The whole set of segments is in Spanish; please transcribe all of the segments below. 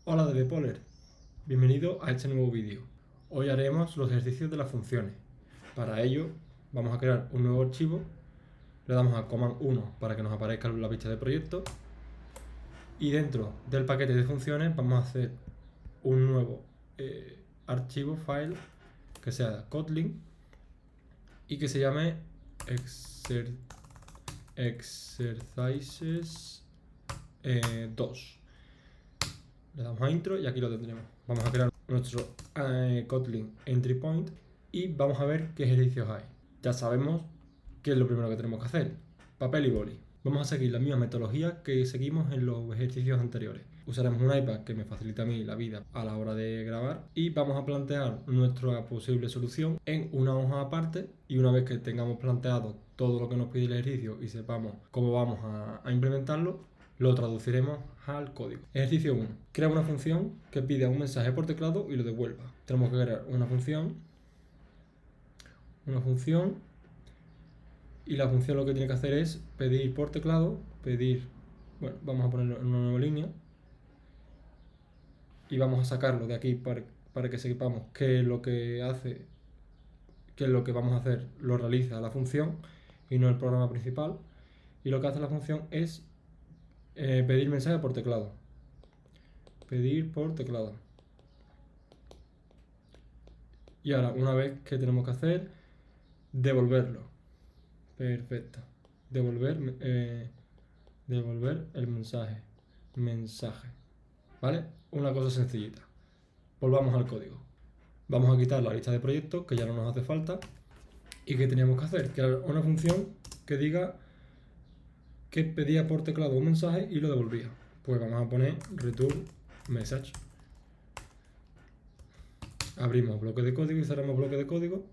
Hola DevPoler, bienvenido a este nuevo vídeo. Hoy haremos los ejercicios de las funciones. Para ello vamos a crear un nuevo archivo, le damos a Command 1 para que nos aparezca la vista de proyecto y dentro del paquete de funciones vamos a hacer un nuevo archivo, file, que sea Kotlin y que se llame exercises 2. Le damos a intro y aquí lo tendremos. Vamos a crear nuestro Kotlin entry point y vamos a ver qué ejercicios hay. Ya sabemos qué es lo primero que tenemos que hacer. Papel y boli. Vamos a seguir la misma metodología que seguimos en los ejercicios anteriores. Usaremos un iPad que me facilita a mí la vida a la hora de grabar y vamos a plantear nuestra posible solución en una hoja aparte y una vez que tengamos planteado todo lo que nos pide el ejercicio y sepamos cómo vamos a implementarlo, lo traduciremos al código. Ejercicio 1. Crea una función que pida un mensaje por teclado y lo devuelva. Tenemos que crear una función y la función lo que tiene que hacer es pedir por teclado, vamos a ponerlo en una nueva línea y vamos a sacarlo de aquí para que sepamos qué es lo que hace, qué es lo que vamos a hacer, lo realiza la función y no el programa principal. Y lo que hace la función es pedir mensaje por teclado. Pedir por teclado. Y ahora, una vez que tenemos que hacer, devolverlo. Perfecto. Devolver el mensaje. ¿Vale? Una cosa sencillita. Volvamos al código. Vamos a quitar la lista de proyectos, que ya no nos hace falta. ¿Y qué teníamos que hacer? Crear una función que diga que pedía por teclado un mensaje y lo devolvía. Pues vamos a poner return message. Abrimos bloque de código y cerramos bloque de código.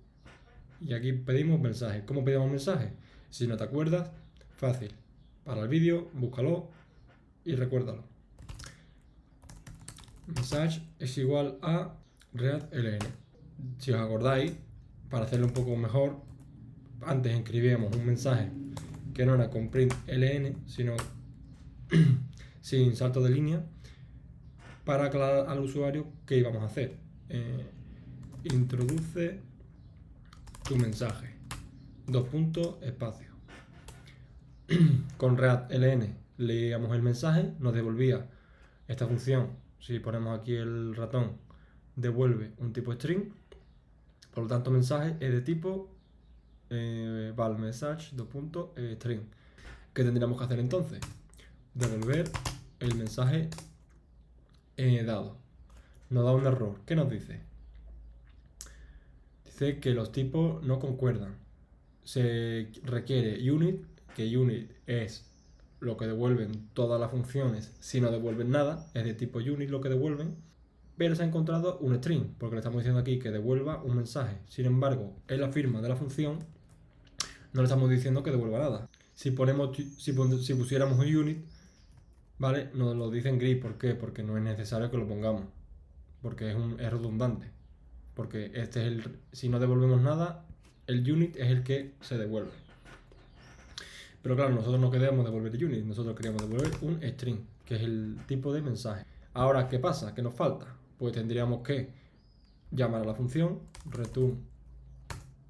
Y aquí pedimos mensaje. ¿Cómo pedimos mensaje? Si no te acuerdas, fácil. Para el vídeo, búscalo y recuérdalo. Message es igual a readln. Si os acordáis, para hacerlo un poco mejor, antes escribíamos un mensaje que no era con print ln, sino sin salto de línea, para aclarar al usuario qué íbamos a hacer. Introduce tu mensaje. Espacio. Con readln leíamos el mensaje, nos devolvía esta función. Si ponemos aquí el ratón, devuelve un tipo string. Por lo tanto, mensaje es de tipo valMessage string. ¿Qué tendríamos que hacer entonces? Devolver el mensaje dado. Nos da un error. ¿Qué nos dice? Dice que los tipos no concuerdan. Se requiere unit, que unit es lo que devuelven todas las funciones si no devuelven nada, es de tipo unit lo que devuelven, pero se ha encontrado un string, porque le estamos diciendo aquí que devuelva un mensaje. Sin embargo, en la firma de la función no le estamos diciendo que devuelva nada. Si pusiéramos un unit, ¿vale? Nos lo dicen gris. ¿Por qué? Porque no es necesario que lo pongamos, porque es redundante. Porque si no devolvemos nada, el unit es el que se devuelve. Pero claro, nosotros no queremos devolver el unit, nosotros queríamos devolver un string, que es el tipo de mensaje. Ahora, ¿qué pasa? ¿Qué nos falta? Pues tendríamos que llamar a la función return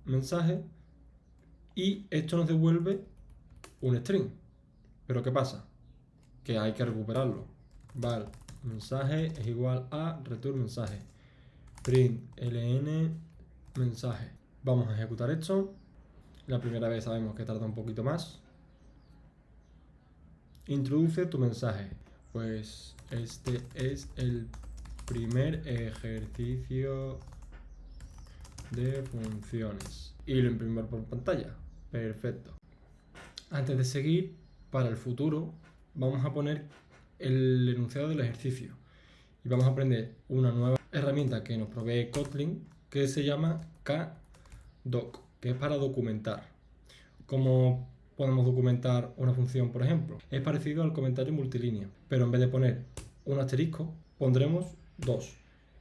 mensaje y esto nos devuelve un string. Pero ¿qué pasa? Que hay que recuperarlo. Val mensaje es igual a return mensaje. Print ln mensaje. Vamos a ejecutar esto. La primera vez sabemos que tarda un poquito más. Introduce tu mensaje. Pues este es el primer ejercicio de funciones. Y lo imprimimos por pantalla. Perfecto. Antes de seguir, para el futuro, vamos a poner el enunciado del ejercicio. Y vamos a aprender una nueva herramienta que nos provee Kotlin, que se llama kdoc, que es para documentar. ¿Cómo podemos documentar una función, por ejemplo? Es parecido al comentario multilínea, pero en vez de poner un asterisco, pondremos 2.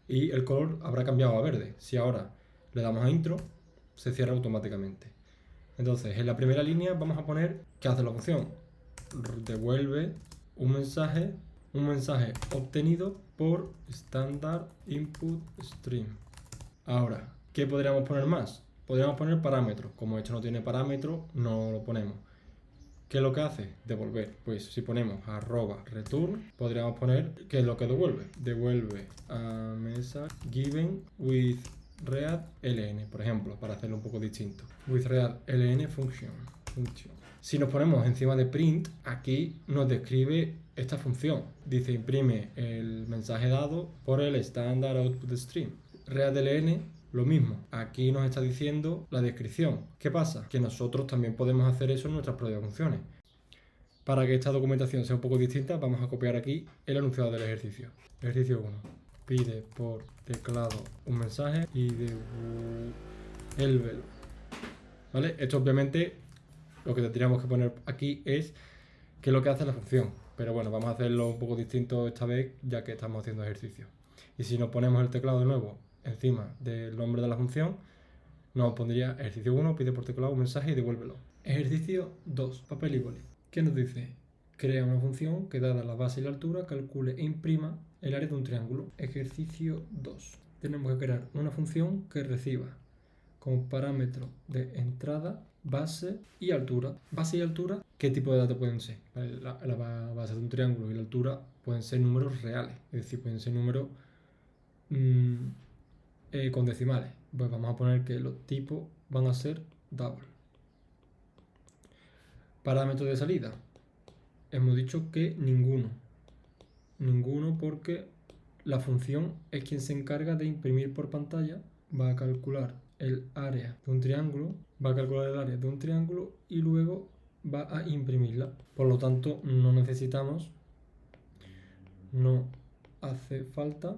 Y el color habrá cambiado a verde. Si ahora le damos a intro, se cierra automáticamente. Entonces, en la primera línea vamos a poner ¿qué hace la función? Devuelve un mensaje un mensaje obtenido por standard input stream. Ahora, ¿qué podríamos poner más? Podríamos poner parámetros. Como esto no tiene parámetros, no lo ponemos. ¿Qué es lo que hace? Devolver. Pues si ponemos @return, podríamos poner ¿qué es lo que devuelve? Devuelve a message given with read_ln, por ejemplo, para hacerlo un poco distinto. With read_ln function. Si nos ponemos encima de print, aquí nos describe esta función. Dice imprime el mensaje dado por el standard output stream. Read_ln, lo mismo. Aquí nos está diciendo la descripción. ¿Qué pasa? Que nosotros también podemos hacer eso en nuestras propias funciones. Para que esta documentación sea un poco distinta, vamos a copiar aquí el enunciado del ejercicio. Ejercicio 1. Pide por teclado un mensaje y devuélvelo. ¿Vale? Esto obviamente lo que tendríamos que poner aquí es qué es lo que hace la función. Pero bueno, vamos a hacerlo un poco distinto esta vez ya que estamos haciendo ejercicio. Y si nos ponemos el teclado de nuevo encima del nombre de la función, nos pondría ejercicio 1, pide por teclado un mensaje y devuélvelo. Ejercicio 2, papel y boli. ¿Qué nos dice? Crea una función que dada la base y la altura calcule e imprima el área de un triángulo. Ejercicio 2. Tenemos que crear una función que reciba como parámetro de entrada base y altura. Base y altura, ¿qué tipo de datos pueden ser? La base de un triángulo y la altura pueden ser números reales, es decir, pueden ser números con decimales. Pues vamos a poner que los tipos van a ser double. Parámetro de salida. Hemos dicho que ninguno. Ninguno porque la función es quien se encarga de imprimir por pantalla. Va a calcular el área de un triángulo. Y luego va a imprimirla. Por lo tanto, no hace falta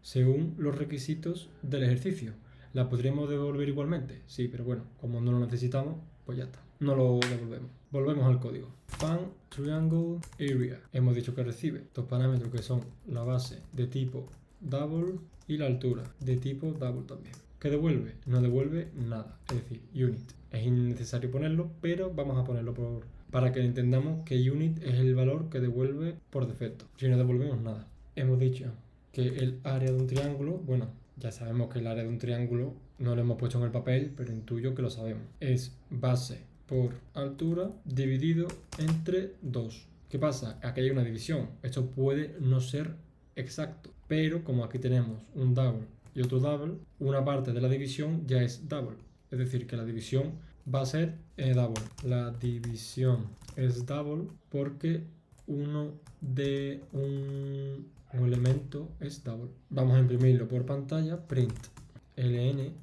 según los requisitos del ejercicio. ¿La podríamos devolver igualmente? Sí, pero bueno, como no lo necesitamos, pues ya está. No lo devolvemos. Volvemos al código. Find triangle area. Hemos dicho que recibe dos parámetros que son la base de tipo double y la altura de tipo double también. ¿Qué devuelve? No devuelve nada, es decir, unit. Es innecesario ponerlo, pero vamos a ponerlo para que entendamos que unit es el valor que devuelve por defecto. Si no devolvemos nada. Hemos dicho que el área de un triángulo, bueno, ya sabemos que el área de un triángulo no lo hemos puesto en el papel, pero intuyo que lo sabemos. Es base por altura dividido entre 2. ¿Qué pasa? Aquí hay una división. Esto puede no ser exacto, pero como aquí tenemos un double y otro double, una parte de la división ya es double. Es decir, que la división va a ser double. La división es double porque uno de un elemento es double. Vamos a imprimirlo por pantalla. Print ln,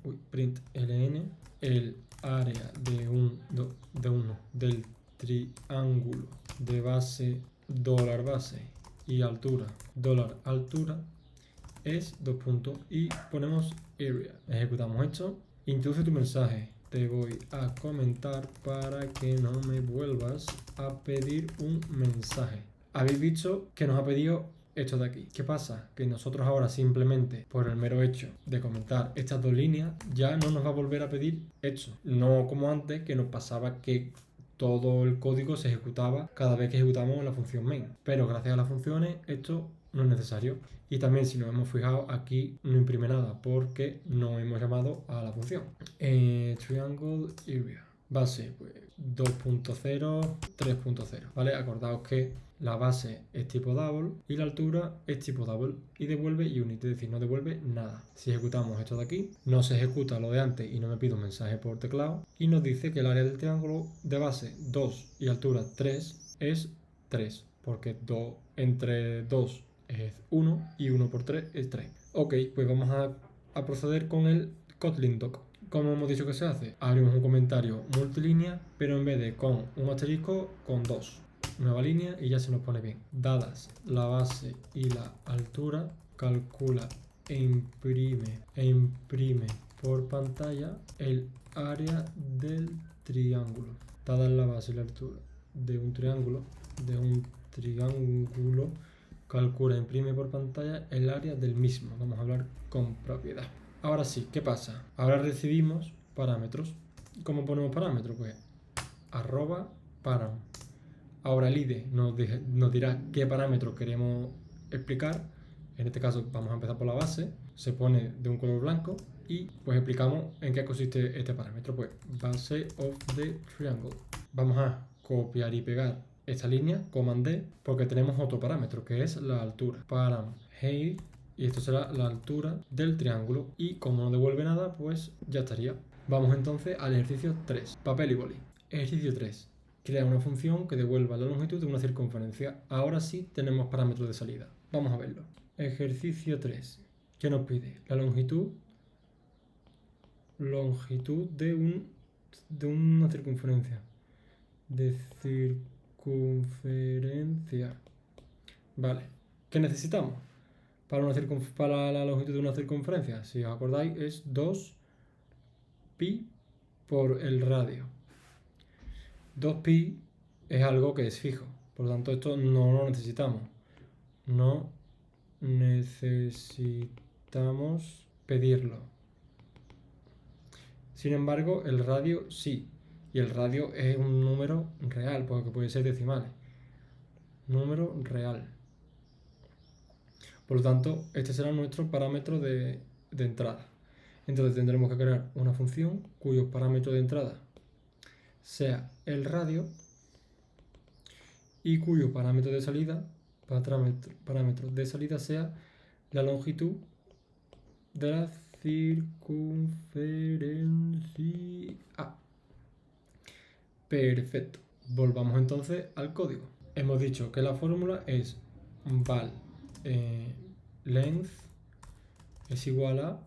el área del triángulo de base $base y altura $altura es 2 puntos y ponemos area. Ejecutamos esto. Introduce tu mensaje. Te voy a comentar para que no me vuelvas a pedir un mensaje. Habéis visto que nos ha pedido esto de aquí. ¿Qué pasa? Que nosotros ahora simplemente por el mero hecho de comentar estas dos líneas ya no nos va a volver a pedir esto. No como antes, que nos pasaba que todo el código se ejecutaba cada vez que ejecutamos la función main. Pero gracias a las funciones esto no es necesario. Y también si nos hemos fijado aquí no imprime nada porque no hemos llamado a la función. Triangle area. Base pues 2.0, 3.0. ¿Vale? Acordaos que la base es tipo double y la altura es tipo double y devuelve unit, es decir, no devuelve nada. Si ejecutamos esto de aquí, no se ejecuta lo de antes y no me pide un mensaje por teclado y nos dice que el área del triángulo de base 2 y altura 3 es 3, porque 2 entre 2 es 1 y 1 por 3 es 3. Ok, pues vamos a proceder con el Kotlin doc. Como hemos dicho que se hace, abrimos un comentario multilínea, pero en vez de con un asterisco, con 2. Nueva línea y ya se nos pone bien. Dadas la base y la altura, calcula e imprime por pantalla el área del triángulo. Dadas la base y la altura de un triángulo, calcula e imprime por pantalla el área del mismo. Vamos a hablar con propiedad. Ahora sí, ¿qué pasa? Ahora recibimos parámetros. ¿Cómo ponemos parámetros? Pues @param. Ahora el IDE nos dirá qué parámetro queremos explicar. En este caso vamos a empezar por la base, se pone de un color blanco y pues explicamos en qué consiste este parámetro. Pues base of the triangle. Vamos a copiar y pegar esta línea, Command D, porque tenemos otro parámetro que es la altura. Param height, y esto será la altura del triángulo, y como no devuelve nada, pues ya estaría. Vamos entonces al ejercicio 3, papel y boli. Ejercicio 3. Crea una función que devuelva la longitud de una circunferencia. Ahora sí tenemos parámetros de salida. Vamos a verlo. Ejercicio 3. ¿Qué nos pide? La longitud de una circunferencia. De circunferencia. Vale. ¿Qué necesitamos para la longitud de una circunferencia? Si os acordáis, es 2pi por el radio. 2pi es algo que es fijo, por lo tanto esto no lo necesitamos. No necesitamos pedirlo. Sin embargo, el radio sí, y el radio es un número real, porque puede ser decimales. Número real. Por lo tanto, este será nuestro parámetro de entrada. Entonces tendremos que crear una función cuyo parámetro de entrada sea el radio y cuyo parámetro de salida sea la longitud de la circunferencia. Perfecto. Volvamos entonces al código. Hemos dicho que la fórmula es val length es igual a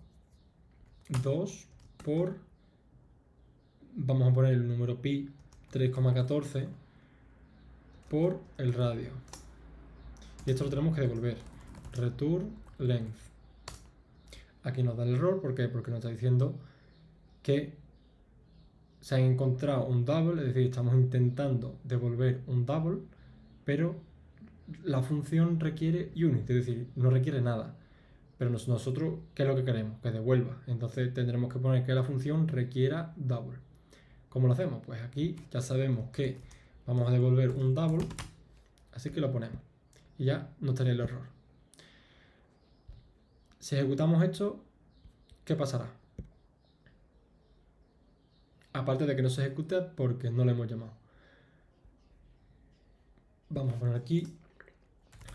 2 por, vamos a poner el número pi, 3,14 por el radio. Y esto lo tenemos que devolver. Return length. Aquí nos da el error, ¿por qué? Porque nos está diciendo que se ha encontrado un double, es decir, estamos intentando devolver un double, pero la función requiere unit, es decir, no requiere nada. Pero nosotros, ¿qué es lo que queremos? Que devuelva. Entonces tendremos que poner que la función requiera double. ¿Cómo lo hacemos? Pues aquí ya sabemos que vamos a devolver un double, así que lo ponemos. Y ya no estaría el error. Si ejecutamos esto, ¿qué pasará? Aparte de que no se ejecute porque no le hemos llamado. Vamos a poner aquí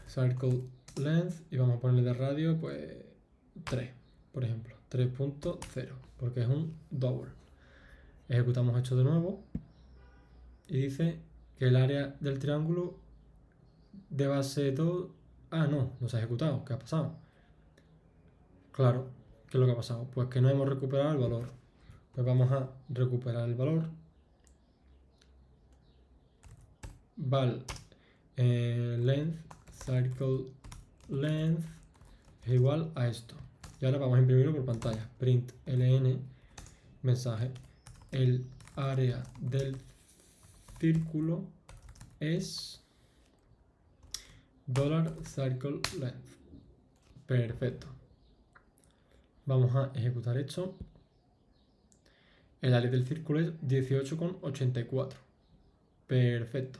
circle length y vamos a ponerle de radio pues 3, por ejemplo, 3.0, porque es un double. Ejecutamos esto de nuevo y dice que el área del triángulo de base 2... Ah, no se ha ejecutado. ¿Qué ha pasado? Claro, ¿qué es lo que ha pasado? Pues que no hemos recuperado el valor. Pues vamos a recuperar el valor. Val length, circle length es igual a esto. Y ahora vamos a imprimirlo por pantalla. Print ln, mensaje. El área del círculo es $circle length. Perfecto. Vamos a ejecutar esto. El área del círculo es 18,84. Perfecto.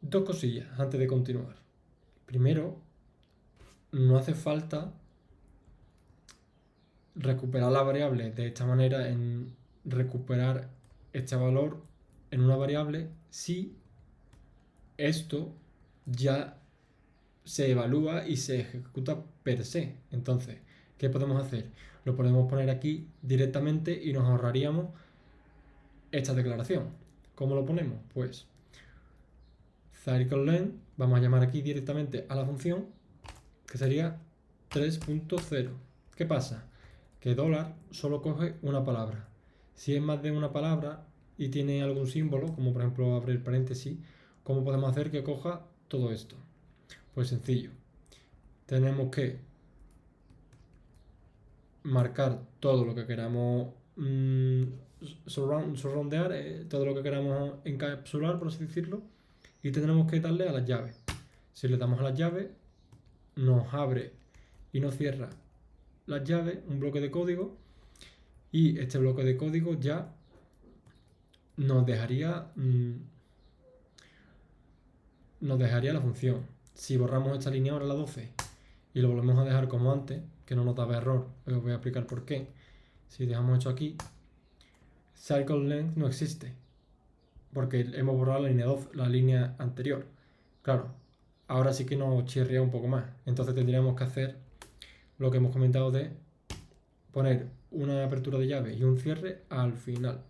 Dos cosillas antes de continuar. Primero, no hace falta recuperar la variable de esta manera, en recuperar este valor en una variable si esto ya se evalúa y se ejecuta per se. Entonces, ¿qué podemos hacer? Lo podemos poner aquí directamente y nos ahorraríamos esta declaración. ¿Cómo lo ponemos? Pues circle length, vamos a llamar aquí directamente a la función, que sería 3.0. ¿Qué pasa? Que dólar solo coge una palabra. Si es más de una palabra y tiene algún símbolo, como por ejemplo abrir paréntesis, ¿cómo podemos hacer que coja todo esto? Pues sencillo. Tenemos que marcar todo lo que queramos surroundear, todo lo que queramos encapsular, por así decirlo, y tendremos que darle a las llaves. Si le damos a las llaves, nos abre y nos cierra las llaves, un bloque de código, y este bloque de código ya nos dejaría nos dejaría la función. Si borramos esta línea ahora, la 12, y lo volvemos a dejar como antes, que no nos daba error, os voy a explicar por qué. Si dejamos esto aquí, circle length no existe, porque hemos borrado la línea 12, la línea anterior. Claro, ahora sí que nos chirría un poco más. Entonces tendríamos que hacer lo que hemos comentado de poner una apertura de llave y un cierre al final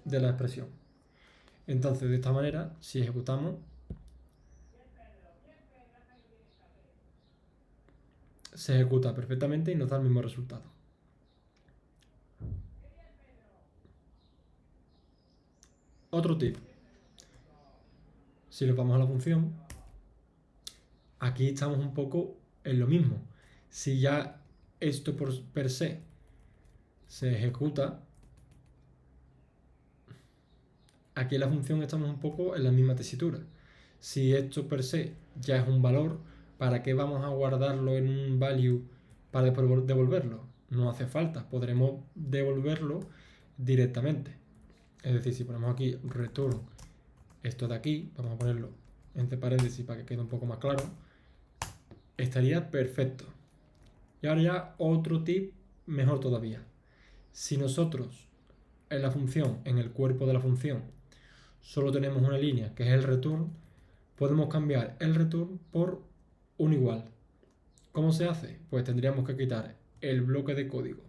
de la expresión. Entonces, de esta manera, si ejecutamos, se ejecuta perfectamente y nos da el mismo resultado. Otro tip. Si nos vamos a la función, aquí estamos un poco en lo mismo. Si ya esto per se ejecuta, aquí en la función estamos un poco en la misma tesitura. Si esto per se ya es un valor, ¿para qué vamos a guardarlo en un value para después devolverlo? No hace falta, podremos devolverlo directamente. Es decir, si ponemos aquí return esto de aquí, vamos a ponerlo entre paréntesis para que quede un poco más claro, estaría perfecto. Y ahora ya otro tip mejor todavía. Si nosotros en la función, en el cuerpo de la función, solo tenemos una línea que es el return, podemos cambiar el return por un igual. ¿Cómo se hace? Pues tendríamos que quitar el bloque de código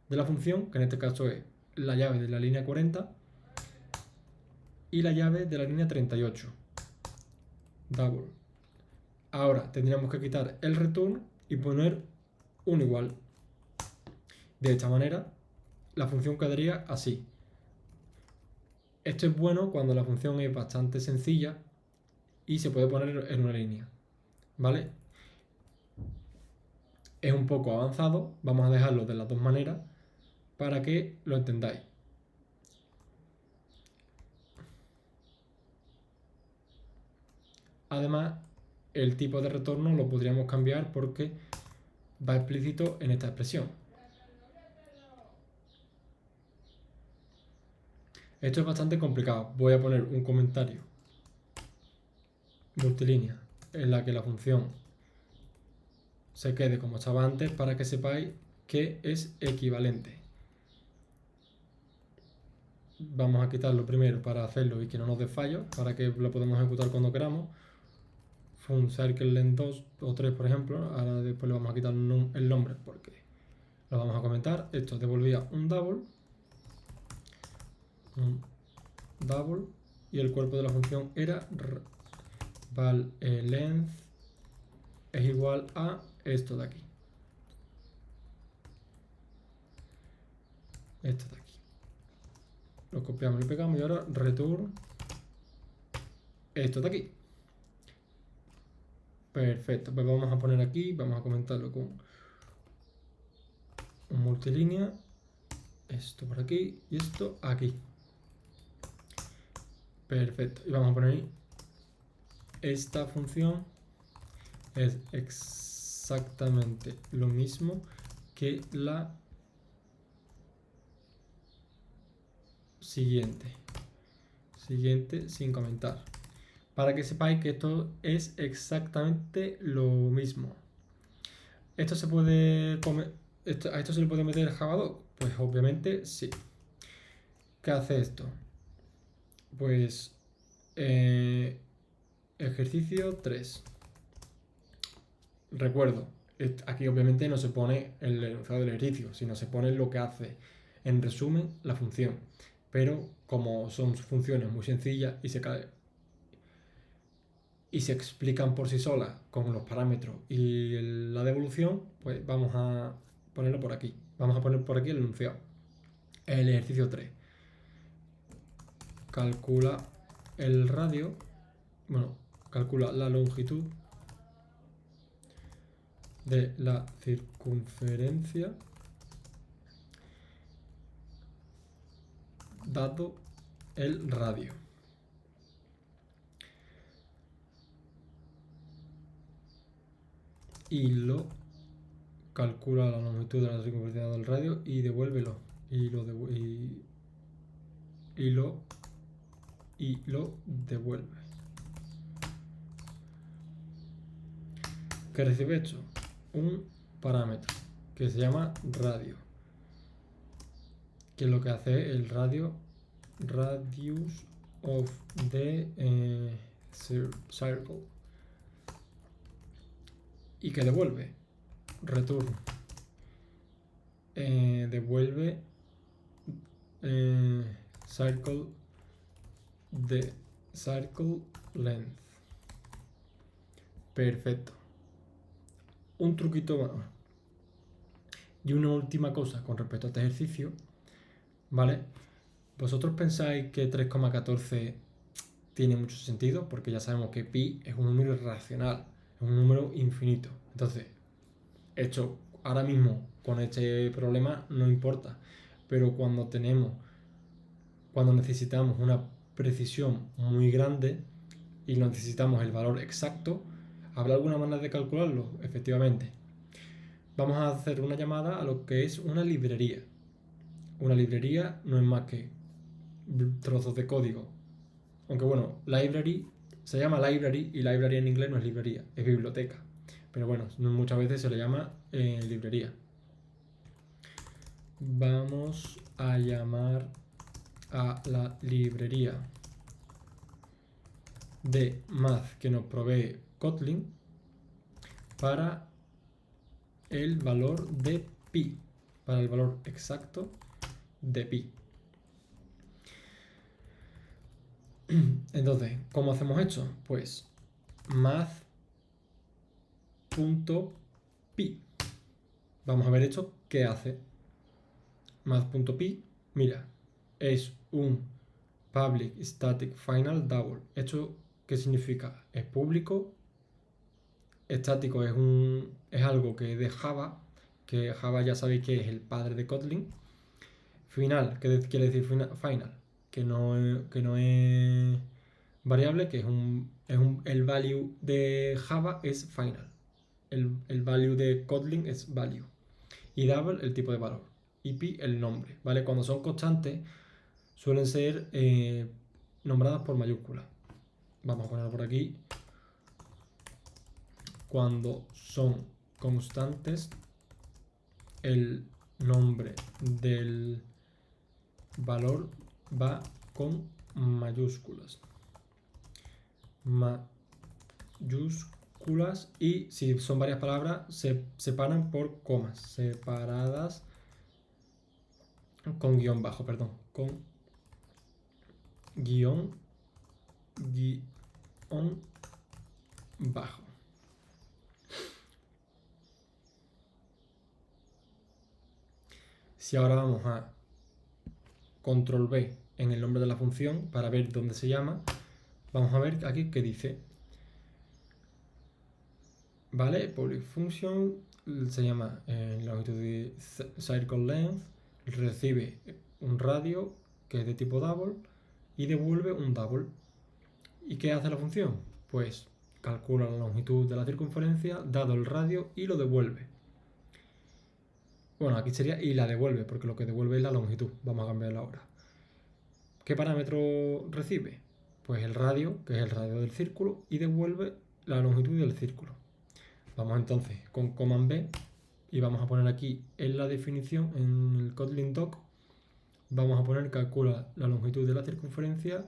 de la función, que en este caso es la llave de la línea 40 y la llave de la línea 38. Double. Ahora tendríamos que quitar el return y poner un igual. De esta manera, la función quedaría así. Esto es bueno cuando la función es bastante sencilla y se puede poner en una línea, ¿vale? Es un poco avanzado, vamos a dejarlo de las dos maneras para que lo entendáis. Además, el tipo de retorno lo podríamos cambiar porque va explícito en esta expresión. Esto es bastante complicado. Voy a poner un comentario multilínea en la que la función se quede como estaba antes para que sepáis que es equivalente. Vamos a quitarlo primero para hacerlo y que no nos dé fallo, para que lo podamos ejecutar cuando queramos. Fun circle length 2 o 3, por ejemplo. Ahora después le vamos a quitar el nombre porque lo vamos a comentar. Esto devolvía un double y el cuerpo de la función era val length es igual a esto de aquí. Esto de aquí. Lo copiamos y lo pegamos y ahora return esto de aquí. Perfecto, pues vamos a poner aquí, vamos a comentarlo con un multilínea. Esto por aquí y esto aquí. Perfecto, y vamos a poner ahí. Esta función es exactamente lo mismo que la siguiente sin comentar, para que sepáis que esto es exactamente lo mismo. Esto se puede a esto se le puede meter Java 2, pues obviamente sí. ¿Qué hace esto? Pues ejercicio 3. Recuerdo, aquí obviamente no se pone el enunciado del ejercicio, sino se pone lo que hace en resumen la función. Pero como son funciones muy sencillas y se explican por sí solas con los parámetros y la devolución, pues vamos a ponerlo por aquí. Vamos a poner por aquí el enunciado. El ejercicio 3. Calcula el radio, calcula la longitud de la circunferencia dado el radio. Y lo calcula la longitud de la circunferencia dado el radio y devuélvelo. Y lo devuelve. ¿Qué recibe esto? Un parámetro que se llama radio, que es lo que hace el radius of the circle, y que devuelve return, devuelve circle de circle length. Perfecto. Un truquito más. Y una última cosa con respecto a este ejercicio, ¿vale? ¿Vosotros pensáis que 3,14 tiene mucho sentido? Porque ya sabemos que pi es un número irracional, es un número infinito. Entonces, esto ahora mismo con este problema no importa, pero cuando necesitamos una precisión muy grande y necesitamos el valor exacto, ¿habrá alguna manera de calcularlo? Efectivamente. Vamos a hacer una llamada a lo que es una librería. Una librería no es más que trozos de código. Aunque bueno, library se llama library, y library en inglés no es librería, es biblioteca. Pero bueno, muchas veces se le llama librería. Vamos a llamar a la librería de math que nos provee Kotlin para el valor de pi, para el valor exacto de pi. Entonces, ¿cómo hacemos esto? Pues math.pi. Vamos a ver esto qué hace. Math.pi, mira, es un public static final double. ¿Esto qué significa? Es público. Estático es algo que es de Java, que Java ya sabéis que es el padre de Kotlin. Final, ¿qué quiere decir final? Que no es variable, que el value de Java es final. El value de Kotlin es value. Y double, el tipo de valor. Y pi, el nombre, ¿vale? Cuando son constantes, suelen ser nombradas por mayúsculas. Vamos a ponerlo por aquí. Cuando son constantes, el nombre del valor va con mayúsculas. Mayúsculas, y si son varias palabras se separan por comas, separadas con guión bajo, perdón, con guión bajo. Si ahora vamos a control B en el nombre de la función para ver dónde se llama, vamos a ver aquí que dice, vale, public function, se llama longitud de circle length, recibe un radio que es de tipo double y devuelve un double. ¿Y qué hace la función? Pues calcula la longitud de la circunferencia dado el radio y lo devuelve. Bueno, aquí sería y la devuelve, porque lo que devuelve es la longitud. Vamos a cambiarla ahora. ¿Qué parámetro recibe? Pues el radio, que es el radio del círculo, y devuelve la longitud del círculo. Vamos entonces con command B y vamos a poner aquí en la definición, en el Kotlin doc, vamos a poner calcula la longitud de la circunferencia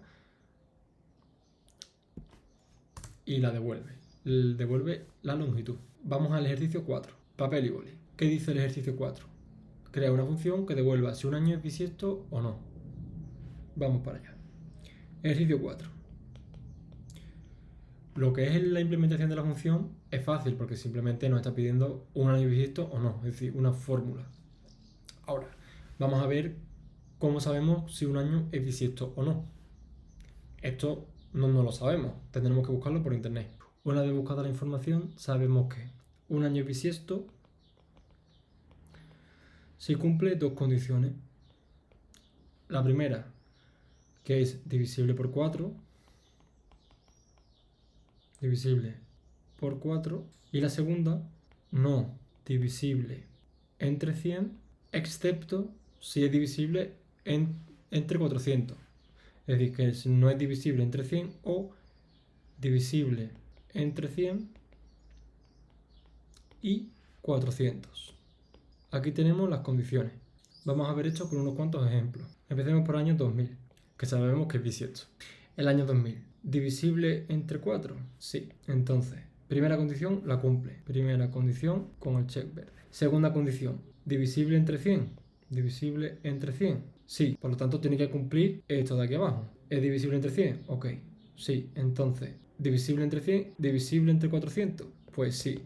y la devuelve. Devuelve la longitud. Vamos al ejercicio 4. Papel y boli. ¿Qué dice el ejercicio 4? Crea una función que devuelva si un año es bisiesto o no. Vamos para allá. Ejercicio 4. Lo que es la implementación de la función es fácil porque simplemente nos está pidiendo un año bisiesto o no, es decir, una fórmula. Ahora, vamos a ver cómo sabemos si un año es bisiesto o no. Esto no lo sabemos, tendremos que buscarlo por internet. Una vez buscada la información, sabemos que un año es bisiesto si cumple dos condiciones. La primera, que es divisible por 4, divisible por 4, y la segunda, no divisible entre 100, excepto si es divisible entre 400. Es decir, que no es divisible entre 100 o divisible entre 100 y 400. Aquí tenemos las condiciones. Vamos a ver esto con unos cuantos ejemplos. Empecemos por año 2000, que sabemos que es bisiesto. El año 2000, ¿divisible entre 4? Sí. Entonces, primera condición la cumple. Primera condición con el check verde. Segunda condición, ¿divisible entre 100? ¿Divisible entre 100? Sí. Por lo tanto, tiene que cumplir esto de aquí abajo. ¿Es divisible entre 100? Ok. Sí. Entonces, ¿divisible entre 100? ¿Divisible entre 400? Pues sí.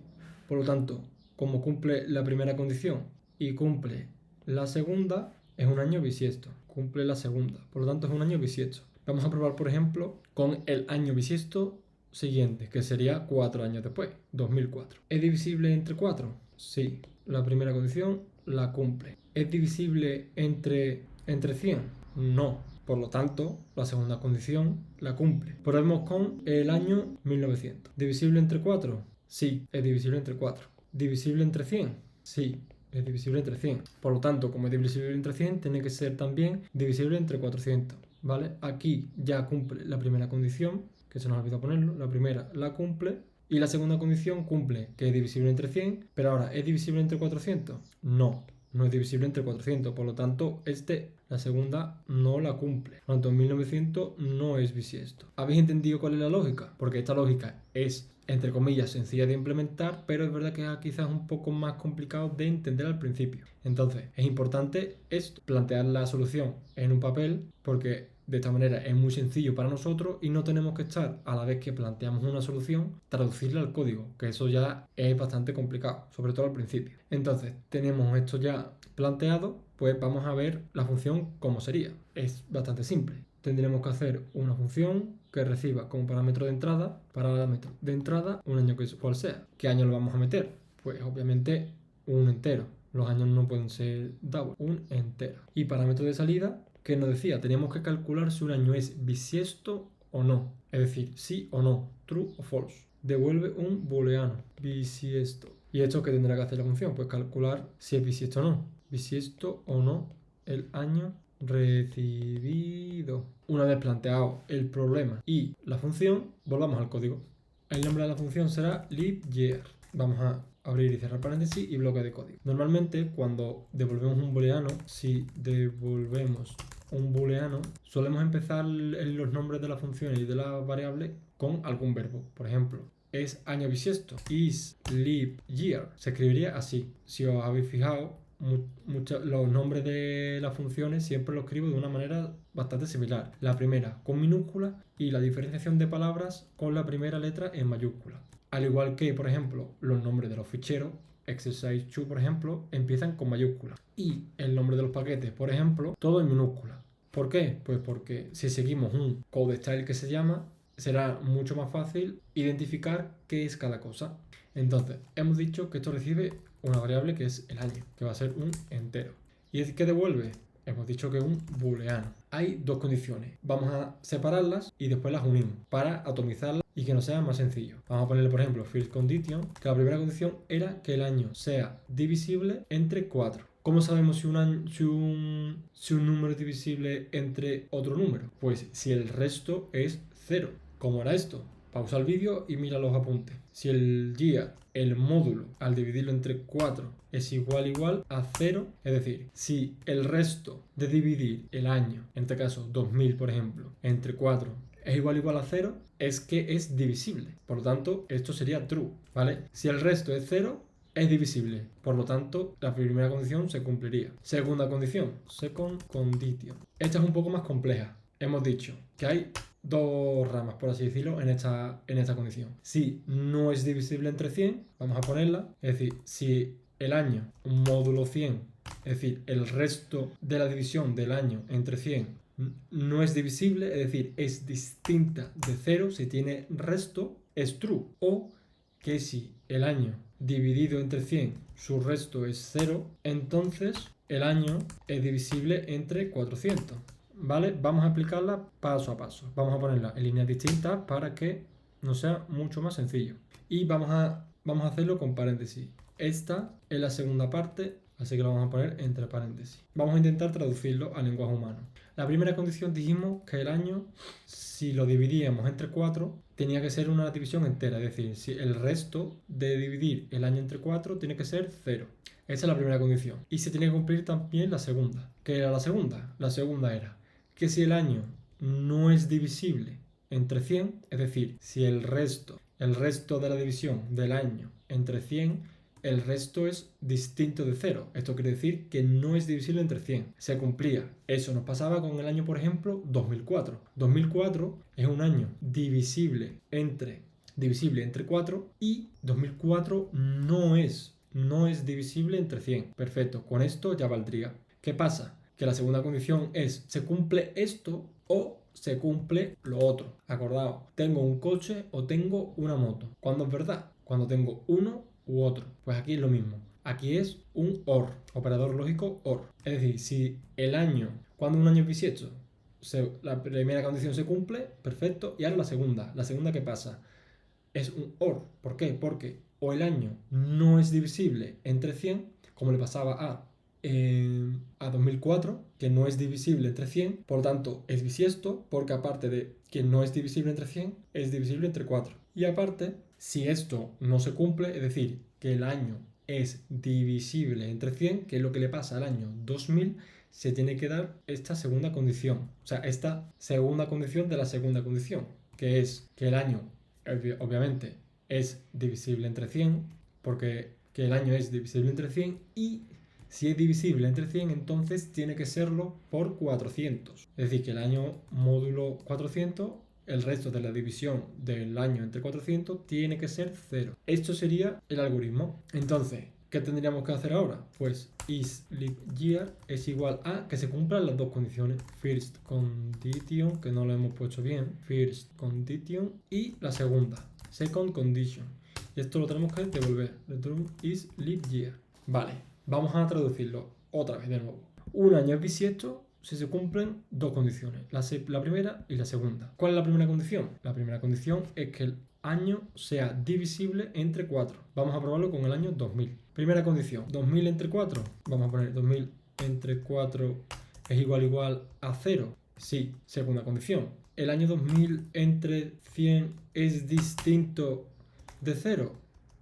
Por lo tanto, como cumple la primera condición y cumple la segunda, es un año bisiesto. Cumple la segunda. Por lo tanto, es un año bisiesto. Vamos a probar, por ejemplo, con el año bisiesto siguiente, que sería 4 años después, 2004. ¿Es divisible entre 4? Sí. La primera condición la cumple. ¿Es divisible entre 100? No. Por lo tanto, la segunda condición la cumple. Probemos con el año 1900. ¿Divisible entre 4? Sí, es divisible entre 4. ¿Divisible entre 100? Sí, es divisible entre 100. Por lo tanto, como es divisible entre 100, tiene que ser también divisible entre 400. ¿Vale? Aquí ya cumple la primera condición, que se nos olvidó ponerlo. La primera la cumple. Y la segunda condición cumple, que es divisible entre 100. Pero ahora, ¿es divisible entre 400? No, no es divisible entre 400. Por lo tanto, la segunda no la cumple. Por lo tanto, 1900 no es bisiesto. ¿Habéis entendido cuál es la lógica? Porque esta lógica es, entre comillas, sencilla de implementar, pero es verdad que es quizás un poco más complicado de entender al principio. Entonces, es importante esto, plantear la solución en un papel, porque de esta manera es muy sencillo para nosotros y no tenemos que estar, a la vez que planteamos una solución, traducirla al código, que eso ya es bastante complicado, sobre todo al principio. Entonces, tenemos esto ya planteado, pues vamos a ver la función cómo sería. Es bastante simple. Tendremos que hacer una función que reciba como parámetro de entrada un año cual sea. ¿Qué año lo vamos a meter? Pues obviamente un entero. Los años no pueden ser double, un entero. Y parámetro de salida, que nos decía, teníamos que calcular si un año es bisiesto o no. Es decir, sí o no, true o false. Devuelve un booleano, bisiesto. ¿Y esto qué tendrá que hacer la función? Pues calcular si es bisiesto o no. Bisiesto o no el año recibido. Una vez planteado el problema y la función, volvamos al código. El nombre de la función será leap year. Vamos a abrir y cerrar paréntesis y bloque de código. Normalmente, cuando devolvemos un booleano, si devolvemos un booleano, solemos empezar los nombres de las funciones y de las variables con algún verbo. Por ejemplo, es año bisiesto, is leap year. Se escribiría así. Si os habéis fijado, los nombres de las funciones siempre los escribo de una manera bastante similar. La primera con minúscula y la diferenciación de palabras con la primera letra en mayúscula. Al igual que, por ejemplo, los nombres de los ficheros, exercise2, por ejemplo, empiezan con mayúscula. Y el nombre de los paquetes, por ejemplo, todo en minúscula. ¿Por qué? Pues porque si seguimos un code style que se llama, será mucho más fácil identificar qué es cada cosa. Entonces, hemos dicho que esto recibe una variable que es el año, que va a ser un entero. ¿Y qué devuelve? Hemos dicho que es un booleano. Hay dos condiciones. Vamos a separarlas y después las unimos para atomizarlas y que nos sea más sencillo. Vamos a ponerle, por ejemplo, first condition, que la primera condición era que el año sea divisible entre 4. ¿Cómo sabemos si un número es divisible entre otro número? Pues si el resto es 0. ¿Cómo era esto? Pausa el vídeo y mira los apuntes. Si el día, el módulo, al dividirlo entre 4 es igual a 0, es decir, si el resto de dividir el año, en este caso 2000 por ejemplo, entre 4 es igual a 0, es que es divisible. Por lo tanto, esto sería true, ¿vale? Si el resto es 0, es divisible. Por lo tanto, la primera condición se cumpliría. Segunda condición, second condition. Esta es un poco más compleja. Hemos dicho que hay dos ramas, por así decirlo, en esta condición. Si no es divisible entre 100, vamos a ponerla. Es decir, si el año, un módulo 100, es decir, el resto de la división del año entre 100 no es divisible, es decir, es distinta de 0, si tiene resto, es true. O que si el año dividido entre 100, su resto es 0, entonces el año es divisible entre 400. ¿Vale? Vamos a aplicarla paso a paso. Vamos a ponerla en líneas distintas para que nos sea mucho más sencillo. Y vamos a hacerlo con paréntesis. Esta es la segunda parte, así que lo vamos a poner entre paréntesis. Vamos a intentar traducirlo al lenguaje humano. La primera condición dijimos que el año, si lo dividíamos entre 4, tenía que ser una división entera, es decir, si el resto de dividir el año entre 4 tiene que ser 0. Esa es la primera condición. Y se tiene que cumplir también la segunda. ¿Qué era la segunda? La segunda era que si el año no es divisible entre 100, es decir, si el resto de la división del año entre 100, el resto es distinto de 0. Esto quiere decir que no es divisible entre 100. Se cumplía. Eso nos pasaba con el año, por ejemplo, 2004. 2004 es un año divisible entre 4 y 2004 no es divisible entre 100. Perfecto, con esto ya valdría. ¿Qué pasa? Que la segunda condición es, ¿se cumple esto o se cumple lo otro? Acordaos, tengo un coche o tengo una moto. ¿Cuándo es verdad? Cuando tengo uno u otro. Pues aquí es lo mismo. Aquí es un OR, operador lógico OR. Es decir, si el año, cuando un año es bisiesto, la primera condición se cumple, perfecto. Y ahora la segunda. ¿La segunda qué pasa? Es un OR. ¿Por qué? Porque o el año no es divisible entre 100, como le pasaba a 2004, que no es divisible entre 100, por lo tanto es bisiesto, porque aparte de que no es divisible entre 100, es divisible entre 4. Y aparte, si esto no se cumple, es decir, que el año es divisible entre 100, que es lo que le pasa al año 2000, se tiene que dar esta segunda condición. O sea, esta segunda condición de la segunda condición, que es que el año, obviamente, es divisible entre 100, porque que el año es divisible entre 100 y si es divisible entre 100, entonces tiene que serlo por 400. Es decir, que el año módulo 400, el resto de la división del año entre 400 tiene que ser 0. Esto sería el algoritmo. Entonces, ¿qué tendríamos que hacer ahora? Pues isLeapYear es igual a que se cumplan las dos condiciones. First condition, que no lo hemos puesto bien. First condition y la segunda, second condition. Y esto lo tenemos que devolver. Return isLeapYear. Vale, vamos a traducirlo otra vez de nuevo. Un año es bisiesto si se cumplen dos condiciones, la primera y la segunda. ¿Cuál es la primera condición? La primera condición es que el año sea divisible entre 4. Vamos a probarlo con el año 2000. Primera condición, 2000 entre 4. Vamos a poner 2000 entre 4 es igual a 0. Sí. Segunda condición, ¿el año 2000 entre 100 es distinto de 0?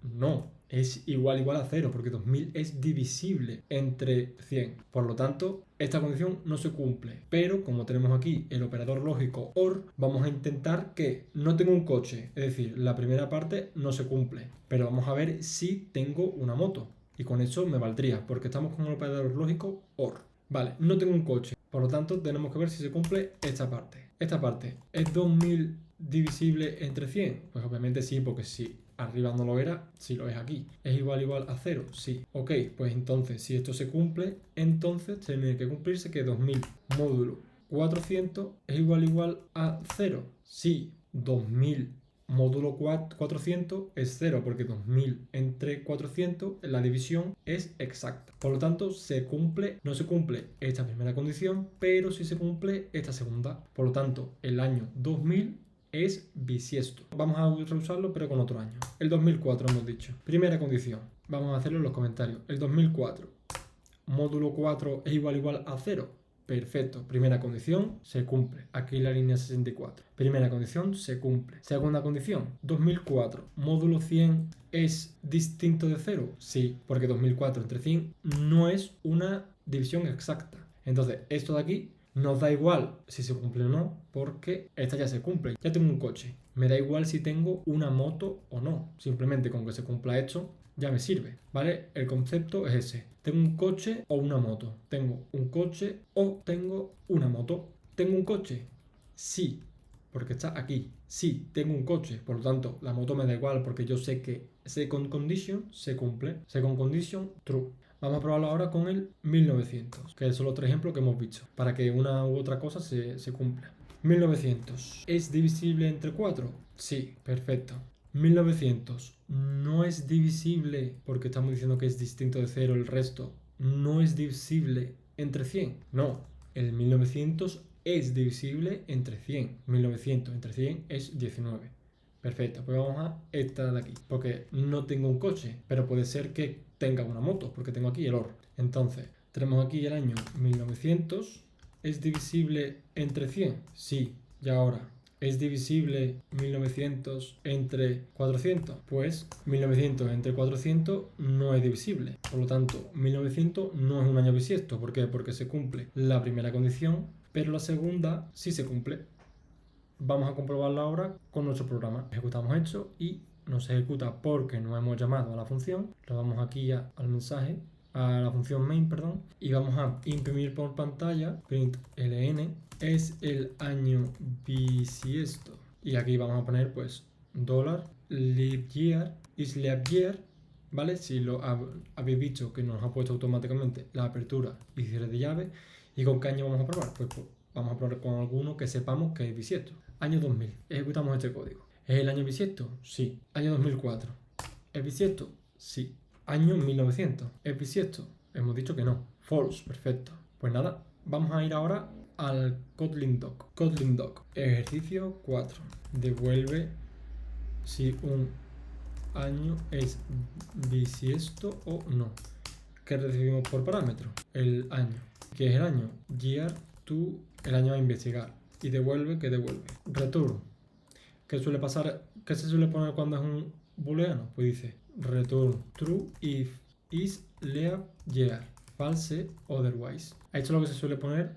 No. Es igual a 0 porque 2000 es divisible entre 100. Por lo tanto, esta condición no se cumple. Pero como tenemos aquí el operador lógico OR, vamos a intentar que no tengo un coche. Es decir, la primera parte no se cumple. Pero vamos a ver si tengo una moto. Y con eso me valdría porque estamos con el operador lógico OR. Vale, no tengo un coche. Por lo tanto, tenemos que ver si se cumple esta parte. Esta parte, ¿es 2000 divisible entre 100? Pues obviamente sí, porque sí. Arriba no lo era, si lo es aquí. ¿Es igual a 0? Sí. Ok, pues entonces, si esto se cumple, entonces tiene que cumplirse que 2000 módulo 400 es igual a 0. Sí, 2000 módulo 400 es 0, porque 2000 entre 400, la división es exacta. Por lo tanto, no se cumple esta primera condición, pero sí se cumple esta segunda. Por lo tanto, el año 2000 es bisiesto. Vamos a reusarlo pero con otro año. El 2004 hemos dicho. Primera condición. Vamos a hacerlo en los comentarios. El 2004. Módulo 4 es igual a 0. Perfecto. Primera condición se cumple. Aquí la línea 64. Primera condición se cumple. Segunda condición. 2004. Módulo 100 es distinto de 0. Sí, porque 2004 entre 100 no es una división exacta. Entonces, esto de aquí nos da igual si se cumple o no, porque esta ya se cumple. Ya tengo un coche. Me da igual si tengo una moto o no. Simplemente con que se cumpla esto ya me sirve, ¿vale? El concepto es ese. Tengo un coche o una moto. Tengo un coche o tengo una moto. ¿Tengo un coche? Sí, porque está aquí. Sí, tengo un coche. Por lo tanto, la moto me da igual porque yo sé que second condition se cumple. Second condition, true. Vamos a probarlo ahora con el 1900, que es el otro ejemplo que hemos visto, para que una u otra cosa se cumpla. 1900. ¿Es divisible entre 4? Sí, perfecto. 1900 no es divisible, porque estamos diciendo que es distinto de 0 el resto. No es divisible entre 100. No, el 1900 es divisible entre 100. 1900 entre 100 es 19. Perfecto, pues vamos a esta de aquí, porque no tengo un coche, pero puede ser que tenga una moto, porque tengo aquí el OR. Entonces, tenemos aquí el año 1900, ¿es divisible entre 100? Sí, y ahora, ¿Es divisible 1900 entre 400? Pues 1900 entre 400 no es divisible. Por lo tanto, 1900 no es un año bisiesto. ¿Por qué? Porque se cumple la primera condición, pero la segunda sí se cumple. Vamos a comprobarlo ahora con nuestro programa. Ejecutamos esto y no se ejecuta porque no hemos llamado a la función. Lo vamos aquí al mensaje, a la función main, perdón, y vamos a imprimir por pantalla print ln es el año bisiesto. Y aquí vamos a poner pues $leap year is leap year, ¿vale? Si lo habéis visto que nos ha puesto automáticamente la apertura y cierre de llave. ¿Y con qué año vamos a probar? Pues vamos a probar con alguno que sepamos que es bisiesto. Año 2000. Ejecutamos este código. ¿Es el año bisiesto? Sí. Año 2004. ¿Es bisiesto? Sí. Año 1900. ¿Es bisiesto? Hemos dicho que no. False. Perfecto. Pues nada, vamos a ir ahora al Kotlin Doc. Kotlin Doc. Ejercicio 4. Devuelve si un año es bisiesto o no. ¿Qué recibimos por parámetro? El año. ¿Qué es el año? Year to, el año a investigar. Y devuelve, ¿qué devuelve? Return. ¿Qué suele pasar? ¿Qué se suele poner cuando es un booleano? Pues dice return true if is leap year, false otherwise. Esto es lo que se suele poner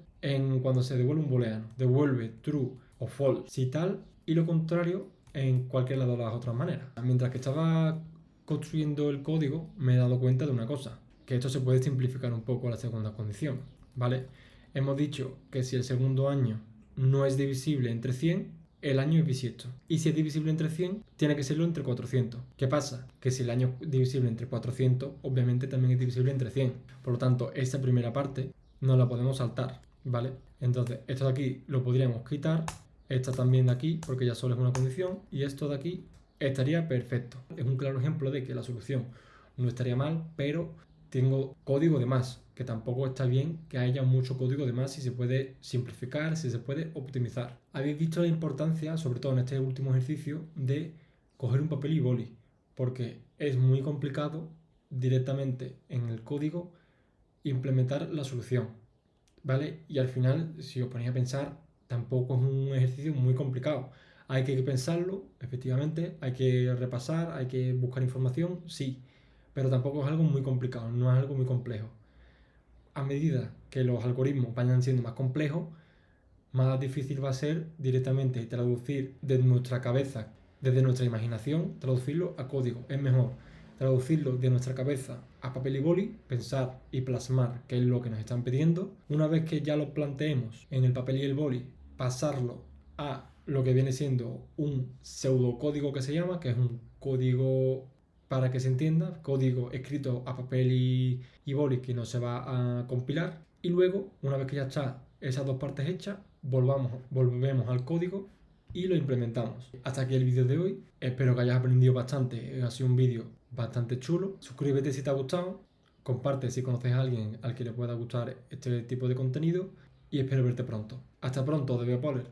cuando se devuelve un booleano. Devuelve true o false si tal, y lo contrario en cualquiera de las otras maneras. Mientras que estaba construyendo el código, me he dado cuenta de una cosa, que esto se puede simplificar un poco a la segunda condición, ¿vale? Hemos dicho que si el segundo año no es divisible entre 100, el año es bisiesto. Y si es divisible entre 100, tiene que serlo entre 400. ¿Qué pasa? Que si el año es divisible entre 400, obviamente también es divisible entre 100. Por lo tanto, esta primera parte no la podemos saltar, ¿vale? Entonces, esto de aquí lo podríamos quitar, esta también de aquí, porque ya solo es una condición, y esto de aquí estaría perfecto. Es un claro ejemplo de que la solución no estaría mal, pero tengo código de más, que tampoco está bien que haya mucho código de más si se puede simplificar, si se puede optimizar. Habéis visto la importancia, sobre todo en este último ejercicio, de coger un papel y boli, porque es muy complicado directamente en el código implementar la solución, ¿vale? Y al final, si os ponéis a pensar, tampoco es un ejercicio muy complicado. Hay que pensarlo, efectivamente, hay que repasar, hay que buscar información, sí, pero tampoco es algo muy complicado, no es algo muy complejo. A medida que los algoritmos vayan siendo más complejos, más difícil va a ser directamente traducir desde nuestra cabeza, desde nuestra imaginación, traducirlo a código. Es mejor traducirlo de nuestra cabeza a papel y boli, pensar y plasmar qué es lo que nos están pidiendo. Una vez que ya lo planteemos en el papel y el boli, pasarlo a lo que viene siendo un pseudocódigo que se llama, que es un código para que se entienda, código escrito a papel y boli que no se va a compilar. Y luego, una vez que ya está esas dos partes hechas, volvemos al código y lo implementamos. Hasta aquí el vídeo de hoy. Espero que hayas aprendido bastante. Ha sido un vídeo bastante chulo. Suscríbete si te ha gustado. Comparte si conoces a alguien al que le pueda gustar este tipo de contenido. Y espero verte pronto. Hasta pronto, de Biopoler.